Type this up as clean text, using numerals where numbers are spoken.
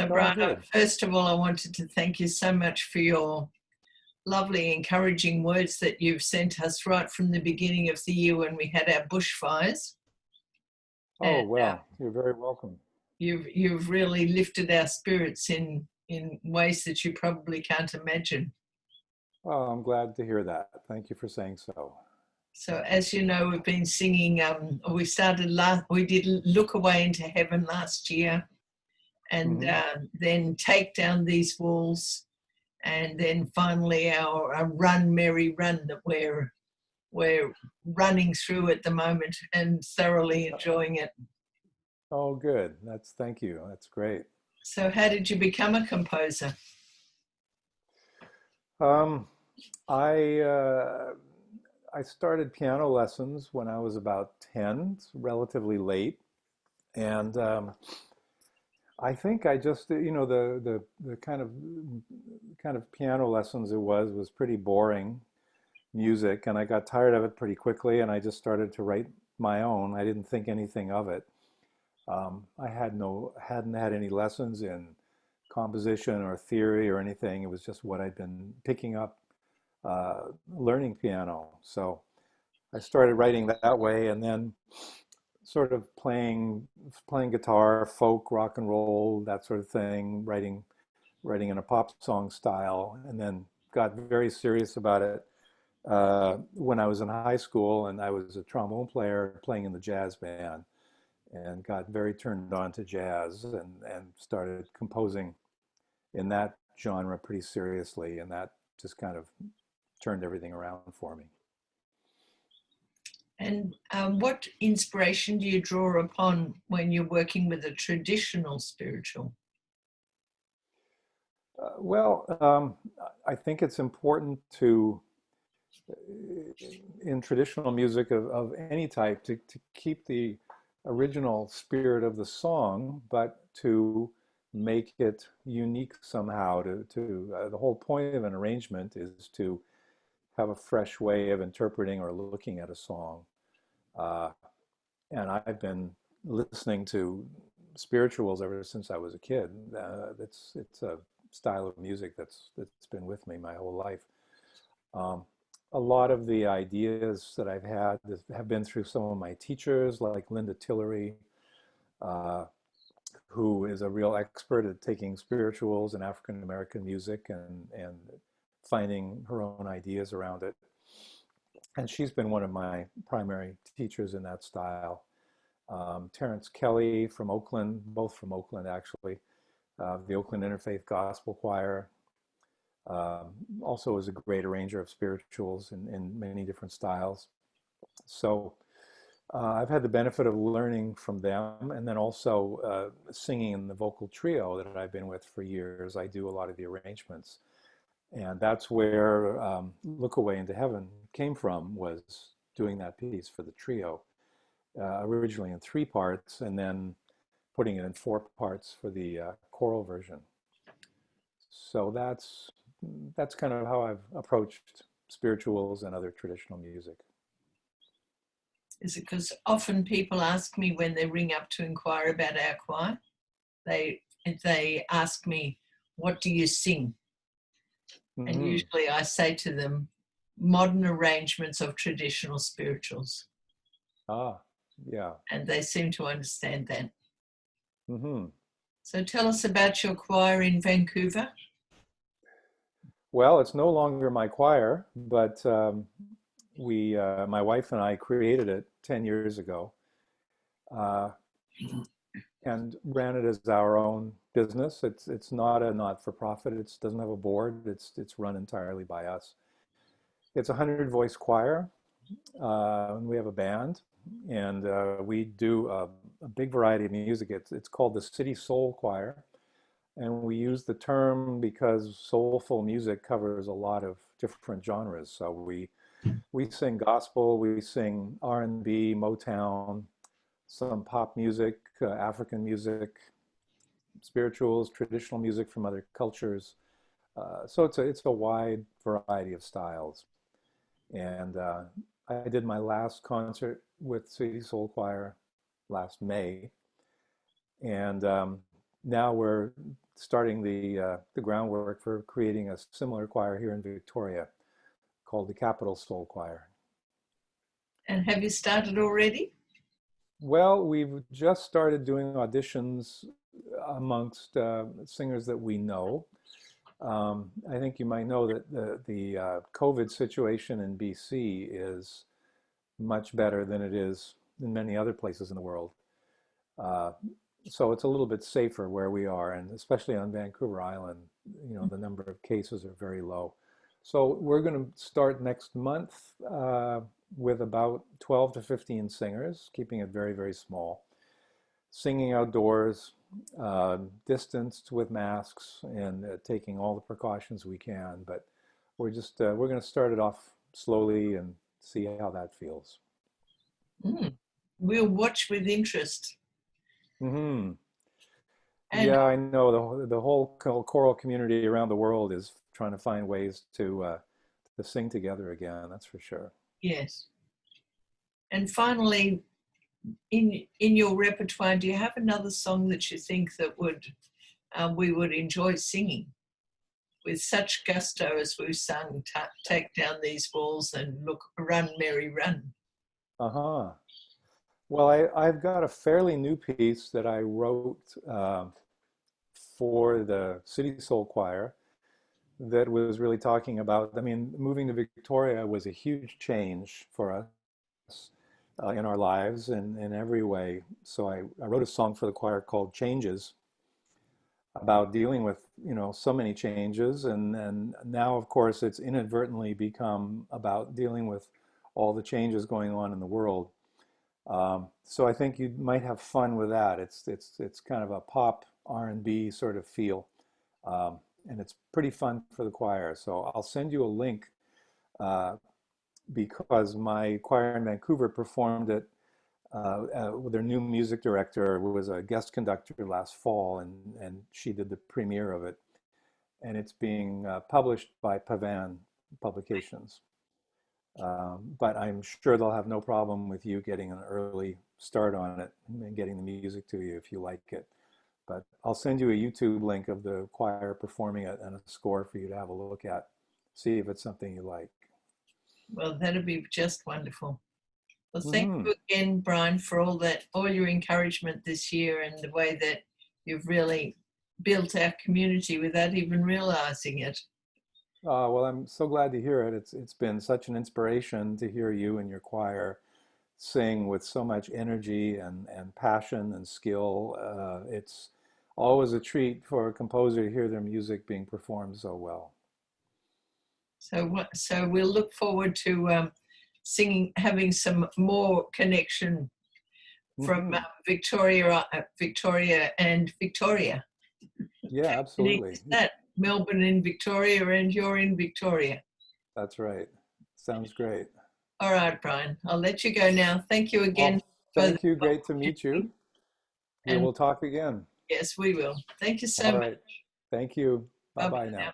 Oh, Brian, good. first of all, I wanted to thank you so much for your lovely, encouraging words that you've sent us right from the beginning of the year when we had our bushfires. Oh, And well, you're very welcome. you've really lifted our spirits in ways that you probably can't imagine. Oh, I'm glad to hear that. Thank you for saying so. So, as you know, we've been singing. We did "Look Away into Heaven" last year, and Hmm. then "Take Down These Walls," and then finally our "Run, Mary, Run" that we're running through at the moment and thoroughly enjoying it. Oh, good. Thank you. That's great. So, how did you become a composer? Um, I I started piano lessons when I was about 10, it's relatively late, and I think I just, the kind of piano lessons it was pretty boring music, and I got tired of it pretty quickly, and I just started to write my own. I didn't think anything of it. I hadn't had any lessons in composition or theory or anything. It was just what I'd been picking up learning piano. So I started writing that way, and then sort of playing guitar, folk, rock and roll, that sort of thing, writing in a pop song style, and then got very serious about it when I was in high school, and I was a trombone player playing in the jazz band, and got very turned on to jazz, and started composing in that genre pretty seriously, and that just kind of turned everything around for me. And what inspiration do you draw upon when you're working with a traditional spiritual? Well, I think it's important to, in traditional music of any type, to keep the original spirit of the song, but to make it unique somehow. The whole point of an arrangement is to have a fresh way of interpreting or looking at a song. Uh, and I've been listening to spirituals ever since I was a kid. It's a style of music that's been with me my whole life. Um, a lot of the ideas that I've had have been through some of my teachers, like Linda Tillery, uh, who is a real expert at taking spirituals and African American music and finding her own ideas around it. And she's been one of my primary teachers in that style. Terrence Kelly from Oakland, both from Oakland actually, the Oakland Interfaith Gospel Choir, also is a great arranger of spirituals in many different styles. So I've had the benefit of learning from them, and then also singing in the vocal trio that I've been with for years. I do a lot of the arrangements, and that's where "Look Away into Heaven" came from, was doing that piece for the trio, originally in 3 parts, and then putting it in 4 parts for the choral version. So that's kind of how I've approached spirituals and other traditional music. Is it because often people ask me when they ring up to inquire about our choir, they ask me, "What do you sing?" And Hmm. usually I say to them, "Modern arrangements of traditional spirituals." Ah, yeah. And they seem to understand that. Hmm. So tell us about your choir in Vancouver. Well, it's no longer my choir, but my wife and I created it 10 years ago, uh, and ran it as our own business. It's not a not-for-profit. It doesn't have a board. It's run entirely by us. It's a 100 voice choir, and we have a band, and we do a big variety of music. It's called the City Soul Choir, and we use the term because soulful music covers a lot of different genres. So we sing gospel, we sing R&B, Motown, some pop music, African music, spirituals, traditional music from other cultures. So it's a wide variety of styles. And I did my last concert with City Soul Choir last May, and now we're starting the groundwork for creating a similar choir here in Victoria called the Capital Soul Choir. And have you started already? Well, we've just started doing auditions amongst singers that we know. I think you might know that the COVID situation in BC is much better than it is in many other places in the world. Uh, so it's a little bit safer where we are, and especially on Vancouver Island, the number of cases are very low. So we're going to start next month with about 12 to 15 singers, keeping it very, very small, singing outdoors, distanced with masks, and taking all the precautions we can. But we're going to start it off slowly and see how that feels. Mm. We'll watch with interest. Hmm. And Yeah, I know the whole choral community around the world is trying to find ways to sing together again. That's for sure. yes. And finally, in your repertoire, do you have another song that you think that would we would enjoy singing with such gusto as we've sung "Take Down These Walls" and "Look, Run, Mary, Run"? Uh-huh. Well, I've got a fairly new piece that I wrote for the City Soul Choir that was really talking about, I mean, moving to Victoria was a huge change for us in our lives and in every way. So I wrote a song for the choir called Changes about dealing with, so many changes. And now, of course, it's inadvertently become about dealing with all the changes going on in the world. So I think you might have fun with that. It's kind of a pop R&B sort of feel, and it's pretty fun for the choir. So I'll send you a link uh, because my choir in Vancouver performed it with their new music director, who was a guest conductor last fall, and she did the premiere of it. And it's being published by Pavan Publications. But I'm sure they'll have no problem with you getting an early start on it and getting the music to you if you like it. But I'll send you a YouTube link of the choir performing it and a score for you to have a look at. See if it's something you like. Well, that'd be just wonderful. Well, thank Hmm. you again, Brian, for all your encouragement this year and the way that you've really built our community without even realizing it. Well, I'm so glad to hear it. It's been such an inspiration to hear you and your choir sing with so much energy and passion and skill. It's always a treat for a composer to hear their music being performed so well. So we'll look forward to singing, having some more connection from Mhm. Victoria and Victoria. Yeah, absolutely. That Melbourne in Victoria and you're in Victoria. That's right. Sounds great. All right, Brian, I'll let you go now. Thank you again Well, for the thank you. Great to meet you. opportunity. We And will talk again. yes, we will. Thank you so All much. right. Thank you. Bye bye Bye-bye now. now.